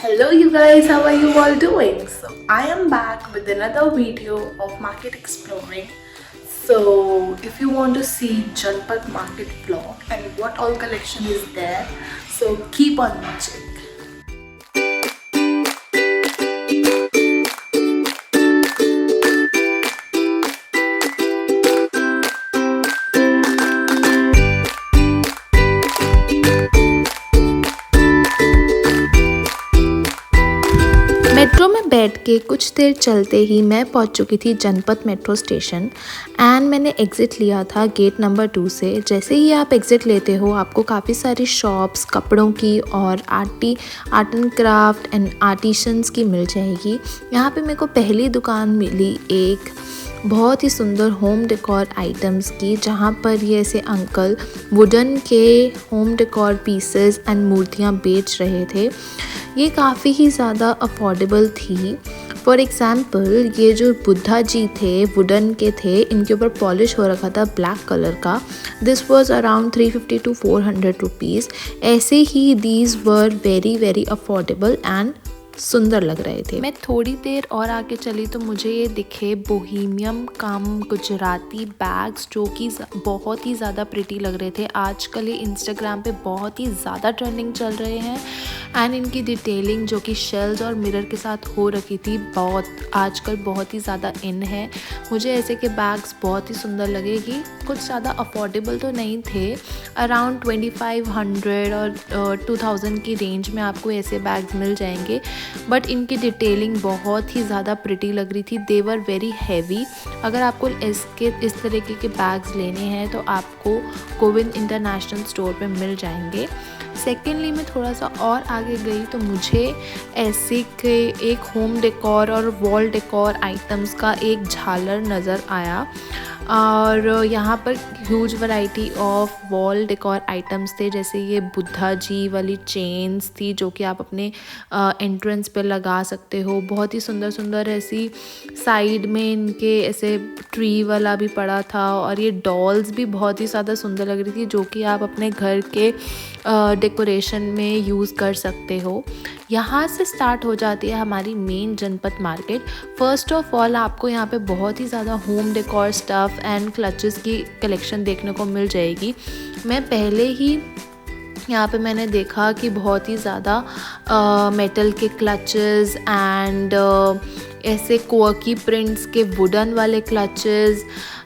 Hello you guys, how are you all doing? So I am back with another video of market exploring. So if you want to see Janpat market vlog and what all collection is there, so keep on watching. Metro में बैठ के कुछ देर चलते ही मैं पहुंच चुकी थी जनपथ metro station and मैंने एग्ज़िट लिया था गेट नंबर 2 से। जैसे ही आप एग्ज़िट लेते हो आपको काफ़ी सारी शॉप्स कपड़ों की और art and craft and artisans की मिल जाएगी। यहाँ पे मेरे को पहली दुकान मिली एक बहुत ही सुंदर होम डेकोर आइटम्स की, जहाँ पर ये ऐसे अंकल वुडन के होम डेकोर पीसेस एंड मूर्तियाँ बेच रहे थे। ये काफ़ी ही ज़्यादा अफोर्डेबल थी। फॉर एग्ज़ाम्पल ये जो बुद्धा जी थे वुडन के थे, इनके ऊपर पॉलिश हो रखा था ब्लैक कलर का। This was around 350 to 400 rupees. ऐसे ही these were very affordable and सुंदर लग रहे थे। मैं थोड़ी देर और आगे चली तो मुझे ये दिखे बोहेमियम कम गुजराती बैग्स, जो कि बहुत ही ज़्यादा प्रिटी लग रहे थे। आजकल ये इंस्टाग्राम पे बहुत ही ज़्यादा ट्रेंडिंग चल रहे हैं एंड इनकी डिटेलिंग जो कि शेल्स और मिरर के साथ हो रखी थी आजकल बहुत ही ज़्यादा इन है। मुझे ऐसे के बैग्स बहुत ही सुंदर लगेगी। कुछ ज़्यादा अफोर्डेबल तो नहीं थे, अराउंड 2500 और 2000 की रेंज में आपको ऐसे बैग्स मिल जाएंगे, बट इनकी डिटेलिंग बहुत ही ज़्यादा प्रिटी लग रही थी। दे वर वेरी हैवी। अगर आपको इस तरीके के बैग्स लेने हैं तो आपको गोविंद इंटरनेशनल स्टोर पे मिल जाएंगे। सेकेंडली मैं थोड़ा सा और आगे गई तो मुझे ऐसे के एक होम डेकोर और वॉल डेकोर आइटम्स का एक झालर नज़र आया और यहाँ पर huge variety of wall decor items थे। जैसे ये बुद्धा जी वाली चेन्स थी जो कि आप अपने एंट्रेंस पे लगा सकते हो। बहुत ही सुंदर ऐसी साइड में इनके ऐसे ट्री वाला भी पड़ा था और ये डॉल्स भी बहुत ही ज़्यादा सुंदर लग रही थी जो कि आप अपने घर के डेकोरेशन में यूज़ कर सकते हो। यहाँ से स्टार्ट हो जाती है हमारी main Janpath market. First of all आपको यहाँ पे बहुत ही ज़्यादा home decor stuff and clutches की कलेक्शन देखने को मिल जाएगी। मैं पहले ही यहाँ पे मैंने देखा कि बहुत ही ज़्यादा मेटल के क्लचेस एंड ऐसे क्वर्की प्रिंट्स के वुडन वाले क्लचेस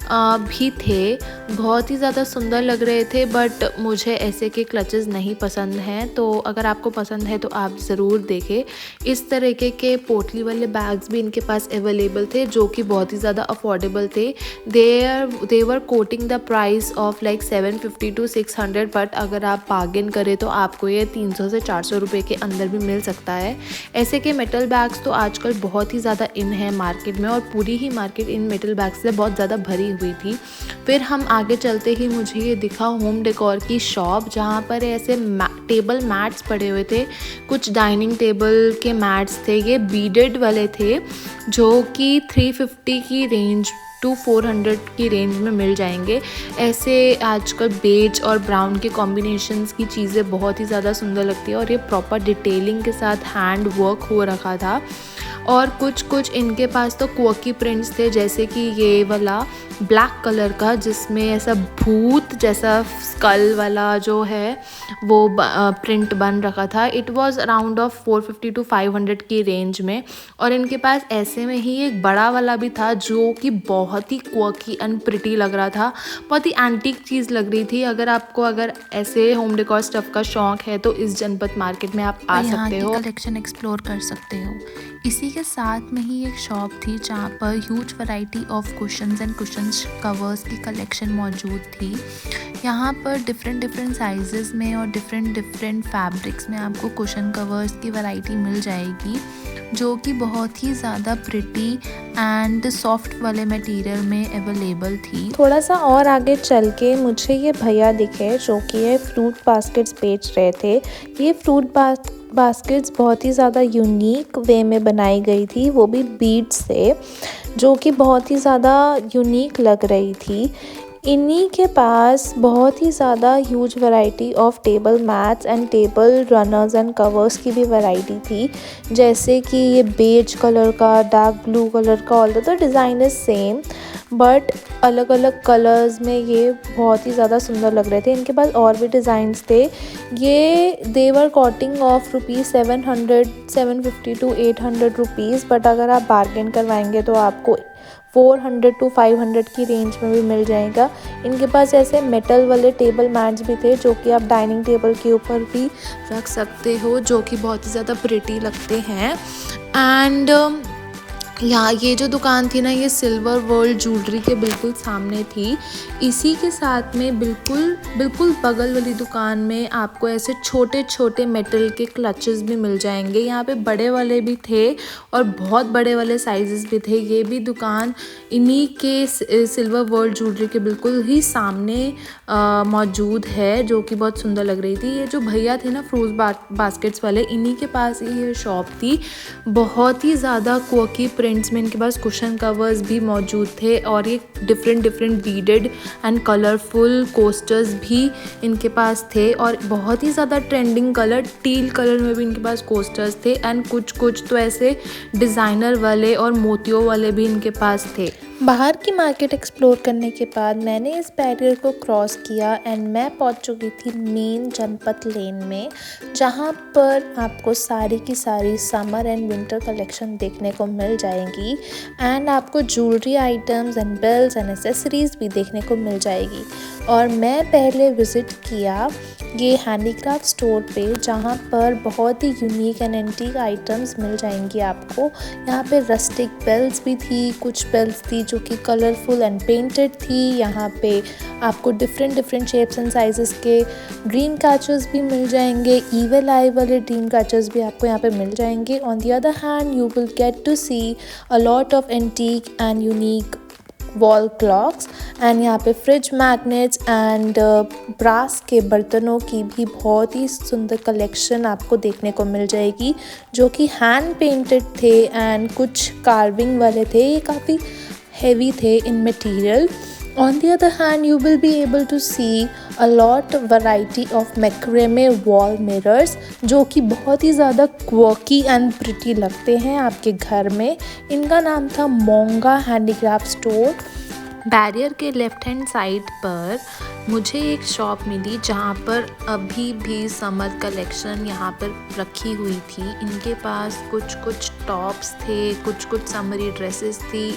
भी थे। बहुत ही ज़्यादा सुंदर लग रहे थे, बट मुझे ऐसे के क्लचेस नहीं पसंद हैं। तो अगर आपको पसंद है तो आप ज़रूर देखें। इस तरीके के पोटली वाले बैग्स भी इनके पास अवेलेबल थे जो कि बहुत ही ज़्यादा अफोर्डेबल थे। They were quoting the price of like 750 to 600, but अगर आप बार्गेन करें तो आपको ये 300 से 400 रुपये के अंदर भी मिल सकता है। ऐसे के मेटल बैग्स तो आजकल बहुत ही ज़्यादा इन है मार्केट में और पूरी ही मार्केट इन मेटल बैग्स से बहुत ज़्यादा भरी हुई थी। फिर हम आगे चलते ही मुझे ये दिखा होम डेकोर की शॉप, जहाँ पर ऐसे टेबल मैट्स पड़े हुए थे। कुछ डाइनिंग टेबल के मैट्स थे, ये बीडेड वाले थे जो कि 350 की रेंज टू 400 की रेंज में मिल जाएंगे। ऐसे आजकल बेज और ब्राउन के कॉम्बिनेशंस की चीज़ें बहुत ही ज़्यादा सुंदर लगती है और ये प्रॉपर डिटेलिंग के साथ हैंड वर्क हो रखा था। और कुछ इनके पास तो क्वर्की प्रिंट्स थे, जैसे कि ये वाला ब्लैक कलर का जिसमें ऐसा भूत जैसा स्कल वाला जो है वो प्रिंट बन रखा था। It was around of 450 to 500 की रेंज में। और इनके पास ऐसे में ही एक बड़ा वाला भी था जो कि बहुत ही क्वर्की एंड प्रिटी लग रहा था, बहुत ही एंटीक चीज़ लग रही थी। अगर ऐसे होम डेकोर स्टफ़ का शौक है तो इस जनपथ मार्केट में आप आ सकते हो, कलेक्शन एक्सप्लोर कर सकते हो। इसी के साथ में ही एक शॉप थी जहाँ पर huge variety of cushions and cushions covers की कलेक्शन मौजूद थी। यहाँ पर डिफरेंट साइजेस में और डिफरेंट फैब्रिक्स में आपको कुशन कवर्स की वैरायटी मिल जाएगी जो कि बहुत ही ज़्यादा प्रिटी एंड सॉफ्ट वाले मटेरियल में अवेलेबल थी। थोड़ा सा और आगे चल के मुझे ये भैया दिखे जो कि ये फ्रूट बास्केट्स बेच रहे थे। ये फ्रूट बास्केट्स बहुत ही ज़्यादा यूनिक वे में बनाई गई थी, वो भी बीड्स से, जो कि बहुत ही ज़्यादा यूनिक लग रही थी। इन्हीं के पास बहुत ही ज़्यादा huge variety of table mats and table runners and covers की भी वैरायटी थी, जैसे कि ये बेज कलर का, डार्क ब्लू कलर का, all the design is same but अलग अलग कलर्स में ये बहुत ही ज़्यादा सुंदर लग रहे थे। इनके पास और भी डिज़ाइंस थे। ये they were quoting of rupees 750 to 800 rupees, but अगर आप बार्गेन करवाएंगे तो आपको 400 to 500 की रेंज में भी मिल जाएगा। इनके पास ऐसे मेटल वाले टेबल मैट्स भी थे जो कि आप डाइनिंग टेबल के ऊपर भी रख सकते हो, जो कि बहुत ही ज़्यादा प्रिटी लगते हैं। एंड यहाँ ये जो दुकान थी ना, ये सिल्वर वर्ल्ड ज्वेलरी के बिल्कुल सामने थी। इसी के साथ में बिल्कुल बगल वाली दुकान में आपको ऐसे छोटे छोटे मेटल के क्लचेस भी मिल जाएंगे। यहाँ पे बड़े वाले भी थे और बहुत बड़े वाले साइजेस भी थे। ये भी दुकान इन्हीं के सिल्वर वर्ल्ड ज्वेलरी के बिल्कुल ही सामने मौजूद है, जो कि बहुत सुंदर लग रही थी। ये जो भैया थे ना फ्रूट बास्केट्स वाले, इन्हीं के पास ही ये शॉप थी। बहुत ही ज़्यादा क्वर्की प्रिंट्स में इनके पास कुशन कवर्स भी मौजूद थे और ये different beaded and colourful coasters भी इनके पास थे और बहुत ही ज़्यादा ट्रेंडिंग कलर टील कलर में भी इनके पास कोस्टर्स थे एंड कुछ तो ऐसे डिज़ाइनर वाले और मोतियों वाले भी इनके पास थे। बाहर की मार्केट एक्सप्लोर करने के बाद मैंने इस बैरियर को क्रॉस किया एंड मैं पहुंच चुकी थी मेन जनपत लेन में, जहां पर आपको सारी की सारी समर एंड विंटर कलेक्शन देखने को मिल जाएंगी एंड आपको jewellery items and bells and accessories भी देखने को मिल जाएगी। और मैं पहले विज़िट किया ये हैंडीक्राफ्ट स्टोर पे, जहाँ पर बहुत ही यूनिक एंड एंटीक आइटम्स मिल जाएंगी आपको। यहाँ पे रस्टिक बेल्स भी थी, कुछ बेल्स थी जो कि कलरफुल एंड पेंटेड थी। यहाँ पे आपको डिफरेंट शेप्स एंड साइजेस के ड्रीम कैचर्स भी मिल जाएंगे। ईवल आई वाले ड्रीम कैचर्स भी आपको यहाँ पे मिल जाएंगे। On the other hand you will get to see a lot of antique and unique wall clocks and यहाँ पे फ्रिज मैग्नेट्स एंड ब्रास के बर्तनों की भी बहुत ही सुंदर कलेक्शन आपको देखने को मिल जाएगी, जो कि हैंड पेंटेड थे एंड कुछ कार्विंग वाले थे। ये काफ़ी हेवी थे इन material. On the other hand, you will be able to see a lot of variety of macrame wall mirrors, जो कि बहुत ही ज़्यादा quirky and pretty लगते हैं आपके घर में। इनका नाम था मोंगा हैंडीक्राफ्ट स्टोर। बैरियर के लेफ़्ट हैंड साइड पर मुझे एक शॉप मिली जहाँ पर अभी भी समर कलेक्शन यहाँ पर रखी हुई थी। इनके पास कुछ टॉप्स थे, कुछ समरी ड्रेसेस थी।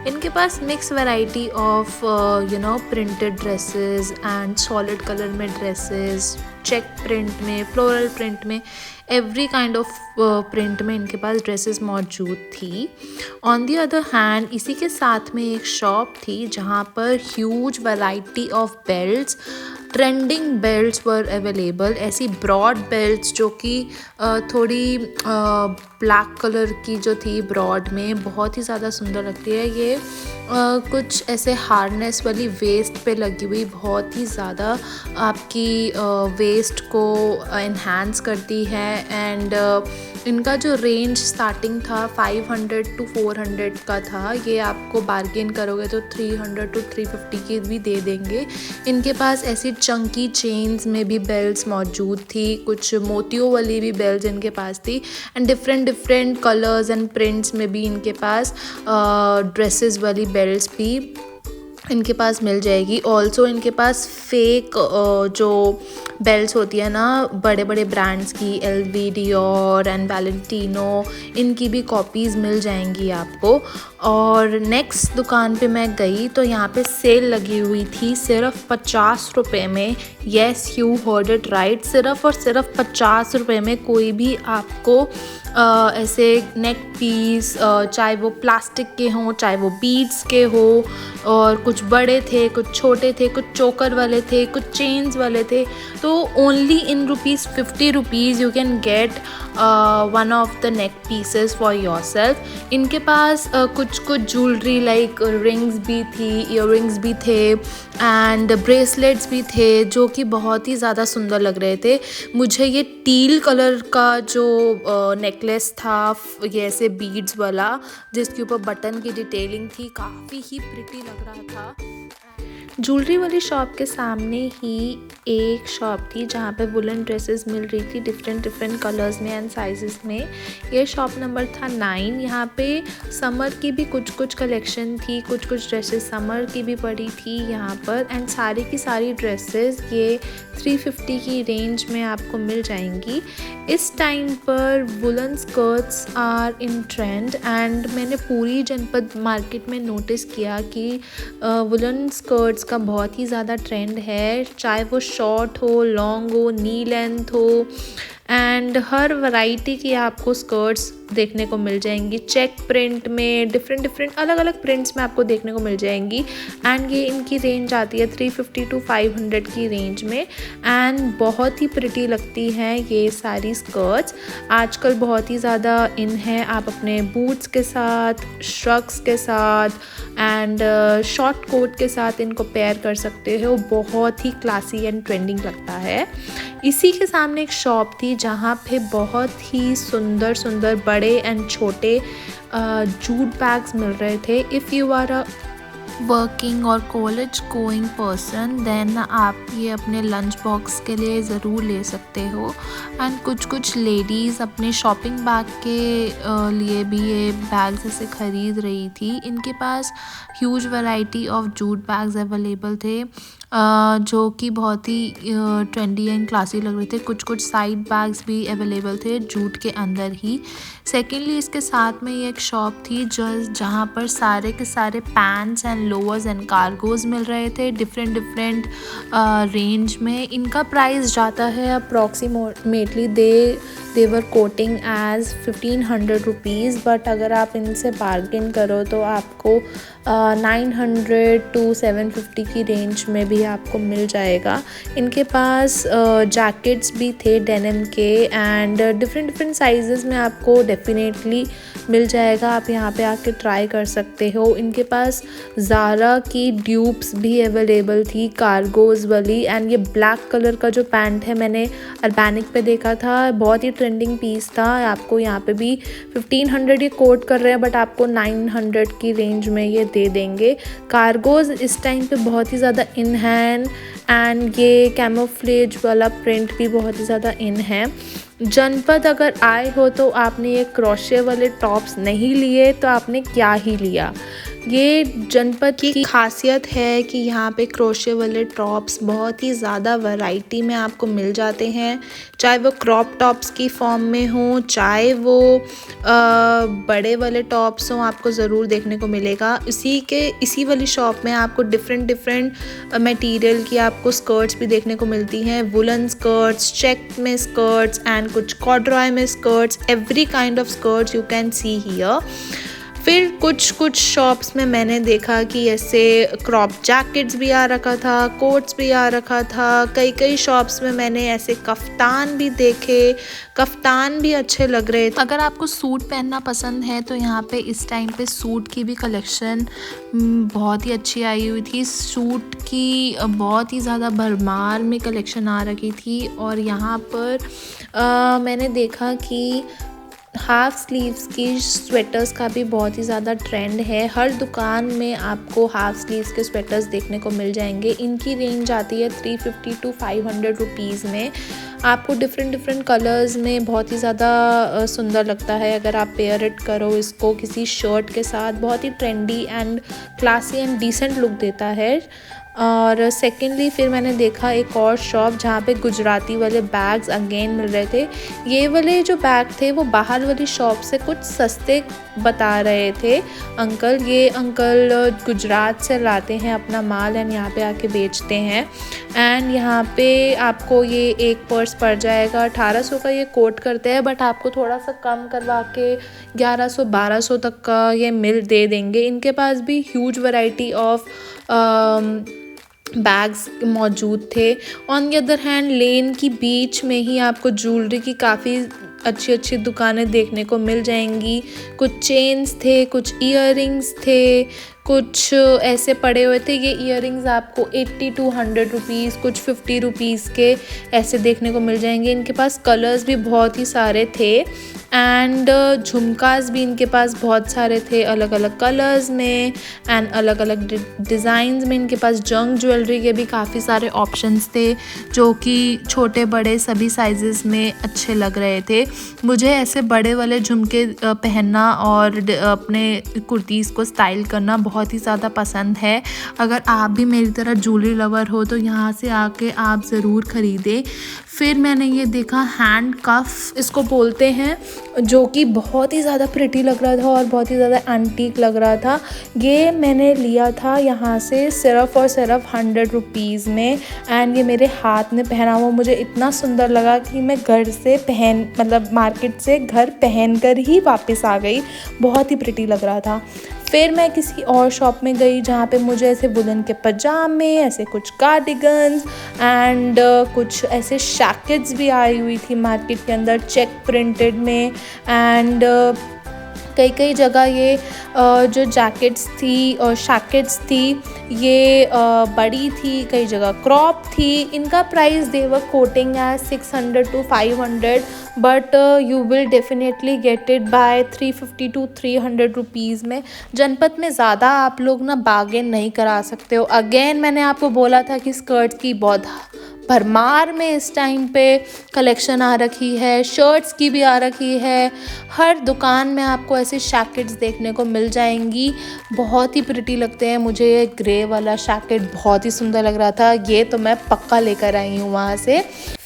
इनके पास mix variety of printed dresses and solid colour में ड्रेसेस, चेक प्रिंट में, फ्लोरल प्रिंट में, एवरी काइंड ऑफ प्रिंट में इनके पास ड्रेसेस मौजूद थी। ऑन दी अदर हैंड इसी के साथ में एक शॉप थी जहाँ पर huge variety of belts, trending belts were available. ऐसी ब्रॉड बेल्ट्स जो कि थोड़ी ब्लैक कलर की जो थी ब्रॉड में, बहुत ही ज़्यादा सुंदर लगती है। ये कुछ ऐसे हार्नेस वाली वेस्ट पे लगी हुई, बहुत ही ज़्यादा आपकी वेस्ट को इन्हांस करती है। एंड इनका जो रेंज स्टार्टिंग था 500 to 400 का था। ये आपको बार्गेन करोगे तो 300 to 350 की भी दे देंगे। इनके पास ऐसी चंकी चेन्स में भी बेल्ट्स मौजूद थी, कुछ मोतियों वाली भी बेल्ट्स इनके पास थी and different colours and prints में भी इनके पास ड्रेसेस वाली बेल्ट्स भी इनके पास मिल जाएगी। ऑल्सो इनके पास फेक जो बेल्ट्स होती है ना बड़े बड़े ब्रांड्स की, LV, डियोर एंड वैलेंटिनो, इनकी भी कॉपीज़ मिल जाएंगी आपको। और नेक्स्ट दुकान पे मैं गई तो यहाँ पे सेल लगी हुई थी सिर्फ 50 रुपये में। Yes, you heard it right, सिर्फ और सिर्फ 50 रुपये में कोई भी आपको ऐसे नेक पीस, चाहे वो प्लास्टिक के हों चाहे वो बीड्स के हो, और कुछ बड़े थे, कुछ छोटे थे, कुछ चोकर वाले थे, कुछ चेन्स वाले थे। तो only in ₹50 you can get one of the neck pieces for your self. इनके पास कुछ ज्वेलरी लाइक रिंग्स भी थी, ईयररिंग्स भी थे एंड ब्रेसलेट्स भी थे, जो कि बहुत ही ज़्यादा सुंदर लग रहे थे। मुझे ये टील कलर का जो नेकलेस था, ये ऐसे बीड्स वाला जिसके ऊपर बटन की डिटेलिंग थी, काफ़ी ही प्रिटी लग रहा था। ज्वेलरी वाली शॉप के सामने ही एक शॉप थी जहाँ पे वुलन ड्रेसेस मिल रही थी डिफरेंट कलर्स में एंड साइजेस में। ये शॉप नंबर था 9। यहाँ पे समर की भी कुछ कलेक्शन थी, कुछ ड्रेसेस समर की भी पड़ी थी यहाँ पर एंड सारी की सारी ड्रेसेस ये 350 की रेंज में आपको मिल जाएंगी। इस टाइम पर woollen skirts are in trend and मैंने पूरी जनपद मार्केट में नोटिस किया कि वुलन स्कर्ट्स का बहुत ही ज़्यादा ट्रेंड है, चाहे वो शॉर्ट हो, लॉन्ग हो, नी लेंथ हो एंड हर वैरायटी की आपको स्कर्ट्स देखने को मिल जाएंगी। चेक प्रिंट में डिफरेंट अलग प्रिंट्स में आपको देखने को मिल जाएंगी एंड ये इनकी रेंज आती है 350 to 500 की रेंज में एंड बहुत ही प्रिटी लगती हैं ये सारी स्कर्ट्स। आजकल बहुत ही ज़्यादा इन है, आप अपने बूट्स के साथ, श्रग्स के साथ एंड शॉर्ट कोट के साथ इनको पेयर कर सकते हो। बहुत ही क्लासी एंड ट्रेंडिंग लगता है। इसी के सामने एक शॉप थी जहाँ पे बहुत ही सुंदर बड़े एंड छोटे जूट बैग्स मिल रहे थे। If you are a working or college going person then आप ये अपने लंच बॉक्स के लिए ज़रूर ले सकते हो एंड कुछ लेडीज़ अपने शॉपिंग बैग के लिए भी ये बैग्स ऐसे ख़रीद रही थी। इनके पास huge variety of jute bags available थे जो कि बहुत ही ट्रेंडी एंड क्लासी लग रहे थे। कुछ साइड बैग्स भी अवेलेबल थे जूट के अंदर ही। सेकेंडली इसके साथ में ये एक शॉप थी जहाँ पर सारे के सारे pants and lowers and cargos मिल रहे थे डिफरेंट रेंज में। इनका प्राइस जाता है approximately they were quoting as 1500 rupees, but अगर आप इनसे बार्गेन करो तो आपको 900 to 750 की रेंज में भी आपको मिल जाएगा। इनके पास जैकेट्स भी थे डेनिम के एंड डिफरेंट साइजेस में आपको डेफिनेटली मिल जाएगा। आप यहाँ पे आके ट्राई कर सकते हो। इनके पास ज़ारा की ड्यूप्स भी अवेलेबल थी कार्गोज वाली एंड ये ब्लैक कलर का जो पैंट है मैंने अर्बैनिक पे देखा था, बहुत ही ट्रेंडिंग पीस था। आपको यहाँ पे भी 1500 ये कोट कर रहे हैं बट आपको 900 की रेंज में ये दे देंगे। कार्गोज इस टाइम पे बहुत ही ज़्यादा इन हैंड एंड ये कैमोफ्लेज वाला प्रिंट भी बहुत ही ज़्यादा इन है। जनपद अगर आए हो तो आपने ये क्रोशे वाले टॉप्स नहीं लिए तो आपने क्या ही लिया। ये जनपद की खासियत है कि यहाँ पे क्रोशे वाले टॉप्स बहुत ही ज़्यादा वैरायटी में आपको मिल जाते हैं, चाहे वो क्रॉप टॉप्स की फॉर्म में हो, चाहे वो बड़े वाले टॉप्स हों, आपको ज़रूर देखने को मिलेगा। इसी वाली शॉप में आपको डिफरेंट मटेरियल की आपको स्कर्ट्स भी देखने को मिलती हैं। वुलन स्कर्ट्स, चेक में स्कर्ट्स एंड कुछ कॉर्डरॉय में skirts, every kind of skirts you can see here. फिर कुछ शॉप्स में मैंने देखा कि ऐसे क्रॉप जैकेट्स भी आ रखा था, कोट्स भी आ रखा था। कई शॉप्स में मैंने ऐसे कफ्तान भी देखे, कफ्तान भी अच्छे लग रहे थे। अगर आपको सूट पहनना पसंद है तो यहाँ पे इस टाइम पे सूट की भी कलेक्शन बहुत ही अच्छी आई हुई थी। सूट की बहुत ही ज़्यादा भरमार में कलेक्शन आ रखी थी और यहाँ पर मैंने देखा कि हाफ स्लीव्स की स्वेटर्स का भी बहुत ही ज़्यादा ट्रेंड है। हर दुकान में आपको हाफ स्लीव्स के स्वेटर्स देखने को मिल जाएंगे। इनकी रेंज आती है 350 to 500 रुपीज़ में। आपको डिफरेंट कलर्स में बहुत ही ज़्यादा सुंदर लगता है अगर आप पेयर इट करो इसको किसी शर्ट के साथ। बहुत ही trendy and classy and decent look देता है। और सेकेंडली फिर मैंने देखा एक और शॉप जहाँ पे गुजराती वाले बैग्स अगेन मिल रहे थे। ये वाले जो बैग थे वो बाहर वाली शॉप से कुछ सस्ते बता रहे थे अंकल। ये अंकल गुजरात से लाते हैं अपना माल एंड यहाँ पे आके बेचते हैं एंड यहाँ पे आपको ये एक पर्स पड़ जाएगा 1800 का। ये कोट करते हैं बट आपको थोड़ा सा कम करवा के 1100-1200 तक का ये मिल दे देंगे। इनके पास भी ह्यूज वैरायटी ऑफ बैग्स मौजूद थे। ऑन द अदर हैंड लेन की बीच में ही आपको ज्वेलरी की काफ़ी अच्छी दुकानें देखने को मिल जाएंगी। कुछ चेन्स थे, कुछ ईयररिंग्स थे, कुछ ऐसे पड़े हुए थे। ये ईयररिंग्स आपको 80 to 100 रुपीज़, कुछ 50 रुपीज़ के ऐसे देखने को मिल जाएंगे। इनके पास कलर्स भी बहुत ही सारे थे एंड झुमकास भी इनके पास बहुत सारे थे अलग अलग कलर्स में एंड अलग अलग डिज़ाइंस में। इनके पास जंग ज्वेलरी के भी काफ़ी सारे ऑप्शंस थे जो कि छोटे बड़े सभी साइजेस में अच्छे लग रहे थे। मुझे ऐसे बड़े वाले झुमके पहनना और अपने कुर्तीज़ को स्टाइल करना बहुत ही ज़्यादा पसंद है। अगर आप भी मेरी तरह ज्वेलरी लवर हो तो यहाँ से आके आप ज़रूर ख़रीदें। फिर मैंने ये देखा हैंड कफ इसको बोलते हैं, जो कि बहुत ही ज़्यादा प्रिटी लग रहा था और बहुत ही ज़्यादा एंटीक लग रहा था। ये मैंने लिया था यहाँ से सिर्फ और सिर्फ 100 रुपीज़ में एंड ये मेरे हाथ में पहना हुआ मुझे इतना सुंदर लगा कि मैं घर से मार्केट से घर पहन कर ही वापस आ गई। बहुत ही प्रिटी लग रहा था। फिर मैं किसी और शॉप में गई जहाँ पे मुझे ऐसे वुलन के पजामे, ऐसे कुछ कार्डिगन्स एंड कुछ ऐसे जैकेट्स भी आई हुई थी मार्केट के अंदर चेक प्रिंटेड में। एंड कई जगह ये जो जैकेट्स थी और शैकेट्स थी ये बड़ी थी, कई जगह क्रॉप थी। इनका price they were quoting as 600 to 500 but you will definitely get it by 350 to 300 rupees में। जनपद में ज़्यादा आप लोग ना बार्गेन नहीं करा सकते हो। अगेन मैंने आपको बोला था कि स्कर्ट्स की बहुत भरमार में इस टाइम पे कलेक्शन आ रखी है, शर्ट्स की भी आ रखी है। हर दुकान में आपको ऐसे जैकेट्स देखने को मिल जाएंगी, बहुत ही प्रिटी लगते हैं। मुझे ये ग्रे वाला जैकेट बहुत ही सुंदर लग रहा था, ये तो मैं पक्का लेकर आई हूँ वहाँ से।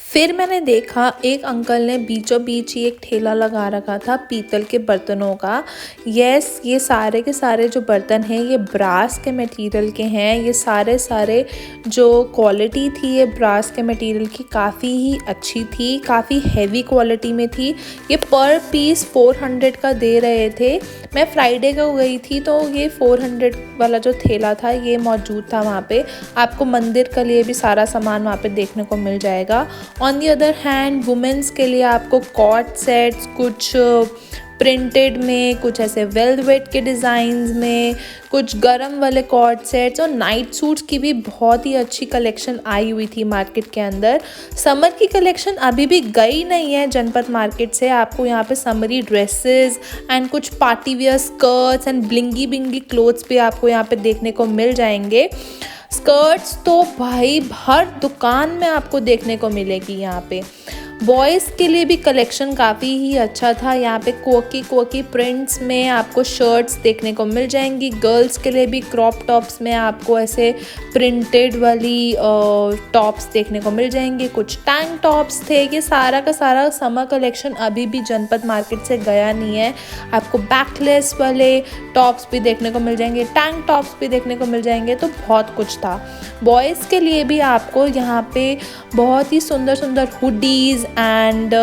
फिर मैंने देखा एक अंकल ने बीचों बीच ही एक ठेला लगा रखा था पीतल के बर्तनों का। यस, ये सारे के सारे जो बर्तन हैं ये ब्रास के मटेरियल के हैं। ये सारे जो क्वालिटी थी ये ब्रास के मटेरियल की काफ़ी ही अच्छी थी, काफ़ी हैवी क्वालिटी में थी। ये पर पीस 400 का दे रहे थे। मैं फ्राइडे को गई थी तो ये 400 वाला जो ठेला था ये मौजूद था वहाँ पे। आपको मंदिर के लिए भी सारा सामान वहाँ पे देखने को मिल जाएगा। On the other hand women's के लिए आपको कॉट सेट्स, कुछ प्रिंटेड में, कुछ ऐसे वेलवेट के डिज़ाइंस में, कुछ गरम वाले कॉट सेट्स और नाइट सूट्स की भी बहुत ही अच्छी कलेक्शन आई हुई थी मार्केट के अंदर। समर की कलेक्शन अभी भी गई नहीं है जनपद मार्केट से। आपको यहाँ पे समरी ड्रेसेस एंड कुछ party wear skirts and blingy clothes भी आपको यहाँ पे देखने को मिल जाएंगे। स्कर्ट्स तो भाई हर दुकान में आपको देखने को मिलेगी यहाँ पे। बॉयज़ के लिए भी कलेक्शन काफ़ी ही अच्छा था। यहाँ पे कोकी प्रिंट्स में आपको शर्ट्स देखने को मिल जाएंगी। गर्ल्स के लिए भी क्रॉप टॉप्स में आपको ऐसे प्रिंटेड वाली टॉप्स देखने को मिल जाएंगे। कुछ टैंक टॉप्स थे। ये सारा का सारा समर कलेक्शन अभी भी जनपद मार्केट से गया नहीं है। आपको बैकलेस वाले टॉप्स भी देखने को मिल जाएंगे, टैंक टॉप्स भी देखने को मिल जाएंगे। तो बहुत कुछ था। बॉयज़ के लिए भी आपको यहाँ पे बहुत ही सुंदर हुडीज़ एंड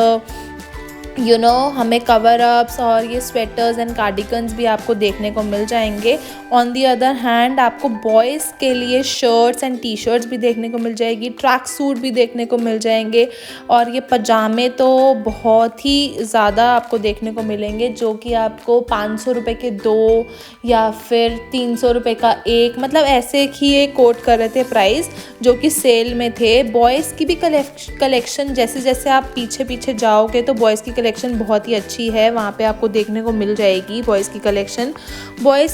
हमें कवर अप्स और ये स्वेटर्स एंड कार्डिगन्स भी आपको देखने को मिल जाएंगे। ऑन दी अदर हैंड आपको बॉयज़ के लिए शर्ट्स एंड टी शर्ट्स भी देखने को मिल जाएगी, ट्रैक सूट भी देखने को मिल जाएंगे और ये पजामे तो बहुत ही ज़्यादा आपको देखने को मिलेंगे, जो कि आपको 500 रुपये के 2 या फिर 300 रुपये का 1, मतलब ऐसे ही ये कोट कर रहे थे प्राइस, जो कि सेल में थे। बॉयज़ की भी कलेक्शन जैसे आप पीछे जाओगे तो बॉयज़ की कलेक्शन बहुत ही अच्छी है, वहाँ पे आपको देखने को मिल जाएगी बॉयज़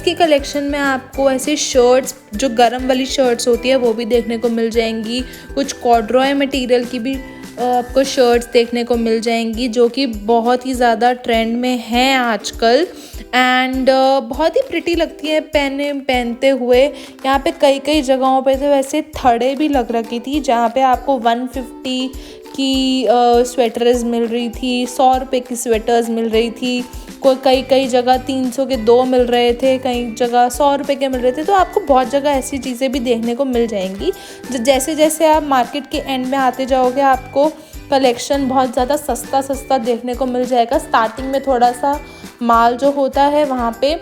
की कलेक्शन में आपको ऐसे शर्ट्स जो गरम वाली शर्ट्स होती है वो भी देखने को मिल जाएंगी। कुछ कॉर्ड्रॉय मटेरियल की भी आपको शर्ट्स देखने को मिल जाएंगी, जो कि बहुत ही ज़्यादा ट्रेंड में हैं आजकल एंड बहुत ही प्रिटी लगती है पहनते हुए। यहाँ पे कई जगहों पे तो वैसे थड़े भी लग रखी थी, जहाँ पे आपको 150 की स्वेटर्स मिल रही थी, 100 रुपये की स्वेटर्स मिल रही थी। कई जगह 300 के 2 मिल रहे थे, कई जगह 100 रुपये के मिल रहे थे। तो आपको बहुत जगह ऐसी चीज़ें भी देखने को मिल जाएंगी। जैसे आप मार्केट के एंड में आते जाओगे आपको कलेक्शन बहुत ज़्यादा सस्ता देखने को मिल जाएगा। स्टार्टिंग में थोड़ा सा माल जो होता है वहाँ पे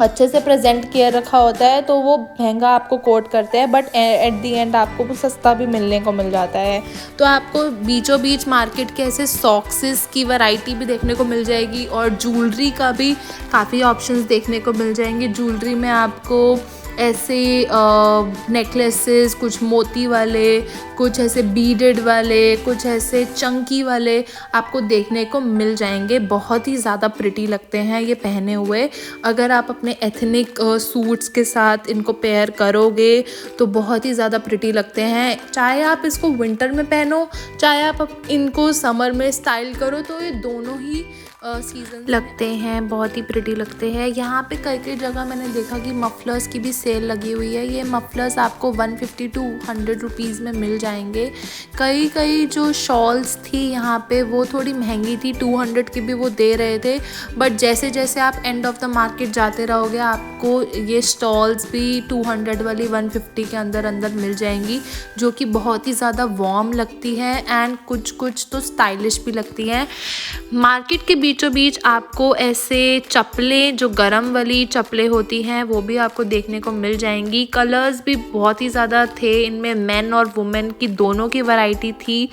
अच्छे से प्रेजेंट किया रखा होता है तो वो महंगा आपको कोट करते हैं, बट एट दी एंड आपको वो सस्ता भी मिलने को मिल जाता है। तो आपको बीचों बीच मार्केट के ऐसे सॉक्सेस की वैरायटी भी देखने को मिल जाएगी और ज्वेलरी का भी काफ़ी ऑप्शंस देखने को मिल जाएंगे। ज्वेलरी में आपको ऐसे नेकलेसेस, कुछ मोती वाले, कुछ ऐसे बीडेड वाले, कुछ ऐसे चंकी वाले आपको देखने को मिल जाएंगे। बहुत ही ज़्यादा प्रिटी लगते हैं ये पहने हुए। अगर आप अपने एथनिक सूट्स के साथ इनको पेयर करोगे तो बहुत ही ज़्यादा प्रिटी लगते हैं। चाहे आप इसको विंटर में पहनो, चाहे आप इनको समर में स्टाइल करो, तो ये दोनों ही सीजन लगते हैं, बहुत ही प्रिटी लगते हैं। यहाँ पे कई जगह मैंने देखा कि मफलर्स की भी सेल लगी हुई है। ये मफलर्स आपको 150 to 100 रुपीज़ में मिल जाएंगे। कई जो शॉल्स थी यहाँ पे वो थोड़ी महंगी थी, 200 की भी वो दे रहे थे। बट जैसे जैसे आप एंड ऑफ द मार्केट जाते रहोगे आपको ये स्टॉल्स भी 200 वाली 150 के अंदर मिल जाएंगी, जो कि बहुत ही ज़्यादा वार्म लगती है एंड कुछ तो स्टाइलिश भी लगती हैं। मार्केट के बीचों बीच आपको ऐसे चप्पलें, जो गरम वाली चप्पलें होती हैं, वो भी आपको देखने को मिल जाएंगी। कलर्स भी बहुत ही ज़्यादा थे इनमें, मेन और वुमेन की दोनों की वैरायटी थी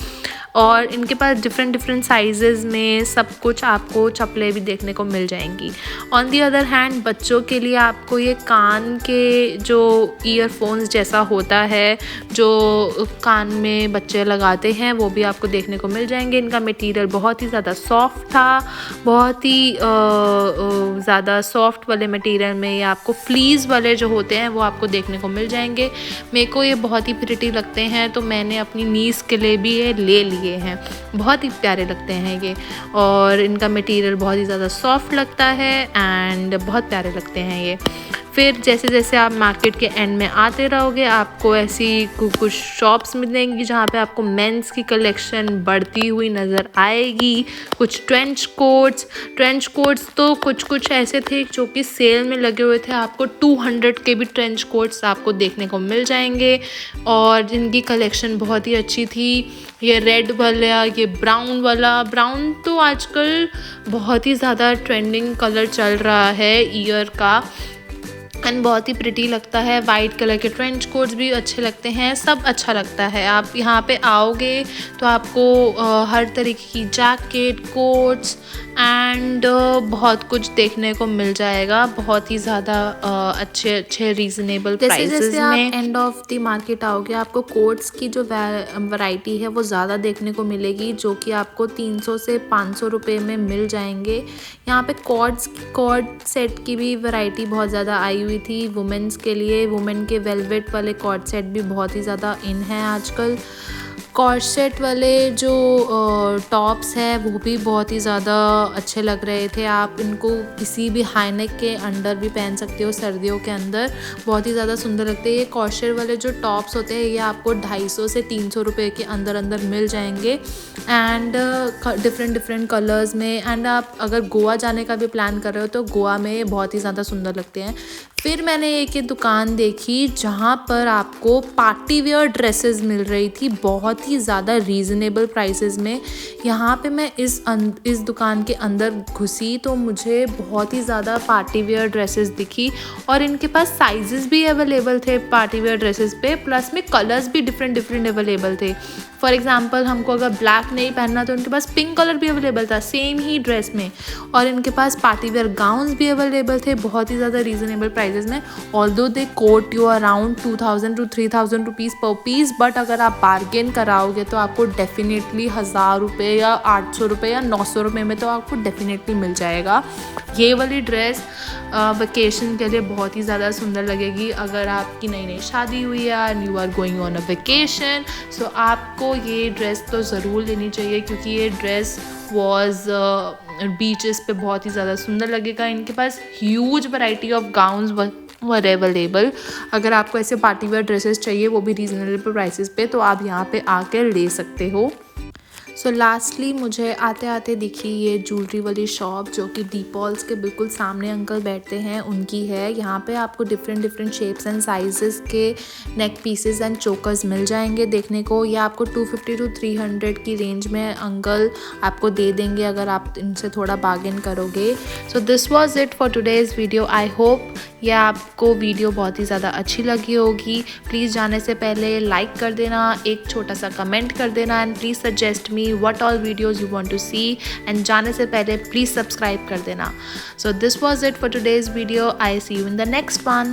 और इनके पास डिफरेंट साइजेस में सब कुछ आपको चप्पलें भी देखने को मिल जाएंगी। ऑन दी अदर हैंड बच्चों के लिए आपको ये कान के जो ईयरफोन्स जैसा होता है, जो कान में बच्चे लगाते हैं, वो भी आपको देखने को मिल जाएंगे। इनका मटेरियल बहुत ही ज़्यादा सॉफ्ट था, बहुत ही ज़्यादा सॉफ्ट वाले मटेरियल में ये आपको फ्लीज वाले जो होते हैं वो आपको देखने को मिल जाएंगे। मेरे को ये बहुत ही प्रिटी लगते हैं तो मैंने अपनी नीस के लिए भी ये ले लिए हैं। बहुत ही प्यारे लगते हैं ये और इनका मटेरियल बहुत ही ज़्यादा सॉफ्ट लगता है एंड बहुत प्यारे लगते हैं ये। फिर जैसे जैसे आप मार्केट के एंड में आते रहोगे आपको ऐसी कुछ शॉप्स मिलेंगी जहाँ पे आपको मेंस की कलेक्शन बढ़ती हुई नज़र आएगी। कुछ ट्रेंच कोट्स तो कुछ ऐसे थे जो कि सेल में लगे हुए थे। आपको 200 के भी ट्रेंच कोट्स आपको देखने को मिल जाएंगे और जिनकी कलेक्शन बहुत ही अच्छी थी। ये रेड वाला, ये ब्राउन तो आजकल बहुत ही ज़्यादा ट्रेंडिंग कलर चल रहा है ईयर का एंड बहुत ही प्रिटी लगता है। वाइट कलर के ट्रेंच कोट्स भी अच्छे लगते हैं, सब अच्छा लगता है। आप यहाँ पे आओगे तो आपको हर तरीके की जैकेट, कोट्स एंड बहुत कुछ देखने को मिल जाएगा, बहुत ही ज़्यादा अच्छे रीज़नेबल प्राइसेस में। आप एंड ऑफ द मार्केट आओगे आपको कोट्स की जो वैरायटी है वो ज़्यादा देखने को मिलेगी, जो कि आपको 300 से 500 रुपये में मिल जाएंगे। यहाँ पे कॉर्ड सेट की भी वैरायटी बहुत ज़्यादा आई हुई थी वुमेन्स के लिए। वुमेन के वेलवेट वाले कॉर्ड सेट भी बहुत ही ज़्यादा इन है आजकल। कॉर्सेट वाले जो टॉप्स हैं वो भी बहुत ही ज़्यादा अच्छे लग रहे थे। आप इनको किसी भी हाई नेक के अंडर भी पहन सकते हो, सर्दियों के अंदर बहुत ही ज़्यादा सुंदर लगते हैं। ये कॉर्सेट वाले जो टॉप्स होते हैं ये आपको 250 से 300 रुपये के अंदर मिल जाएंगे एंड डिफरेंट कलर्स में। एंड आप अगर गोवा जाने का भी प्लान कर रहे हो तो गोवा में बहुत ही ज़्यादा सुंदर लगते हैं। फिर मैंने एक ये दुकान देखी जहाँ पर आपको पार्टी वेयर ड्रेसेस मिल रही थी बहुत ही ज़्यादा रीज़नेबल प्राइसेस में। यहाँ पे मैं इस दुकान के अंदर घुसी तो मुझे बहुत ही ज़्यादा पार्टी वेयर ड्रेसेस दिखी और इनके पास साइजेस भी अवेलेबल थे पार्टी वेयर ड्रेसेस पे, प्लस में कलर्स भी डिफरेंट अवेलेबल थे। फॉर एग्जांपल हमको अगर ब्लैक नहीं पहनना तो उनके पास पिंक कलर भी अवेलेबल था सेम ही ड्रेस में, और इनके पास पार्टी वेयर गाउन्स भी अवेलेबल थे बहुत ही ज़्यादा रीज़नेबल प्राइसेस में। Although they quote you around 2000 to 3000 rupees per piece, but अगर आप बार्गेन कराओगे तो आपको डेफिनेटली 1000 रुपये या 800 रुपये या 900 रुपये में तो आपको डेफिनेटली मिल जाएगा। ये वाली ड्रेस वेकेशन के लिए बहुत ही ज़्यादा सुंदर लगेगी। अगर आपकी नई शादी हुई है and you are going on a vacation, so आपको ये ड्रेस तो ज़रूर लेनी चाहिए क्योंकि ये ड्रेस वॉज बीचेस पे बहुत ही ज़्यादा सुंदर लगेगा। इनके पास huge variety of gowns were available. अगर आपको ऐसे पार्टी वेयर ड्रेसेस चाहिए वो भी रीज़नेबल प्राइसेस पे, तो आप यहाँ पे आकर ले सकते हो। सो लास्टली मुझे आते आते दिखी ये ज्वेलरी वाली शॉप जो कि डीपॉल्स के बिल्कुल सामने अंकल बैठते हैं उनकी है। यहाँ पे आपको डिफरेंट शेप्स एंड साइजेस के नेक पीसेस एंड चोकर्स मिल जाएंगे देखने को। ये आपको 250 to 300 की रेंज में अंकल आपको दे देंगे अगर आप इनसे थोड़ा बार्गेन करोगे। So this was it for today's video. I hope ये आपको वीडियो बहुत ही ज़्यादा अच्छी लगी होगी। प्लीज़ जाने से पहले लाइक कर देना, एक छोटा सा कमेंट कर देना and please suggest me what all videos you want to see, and जाने से पहले please subscribe कर देना। So this was it for today's video. I see you in the next one.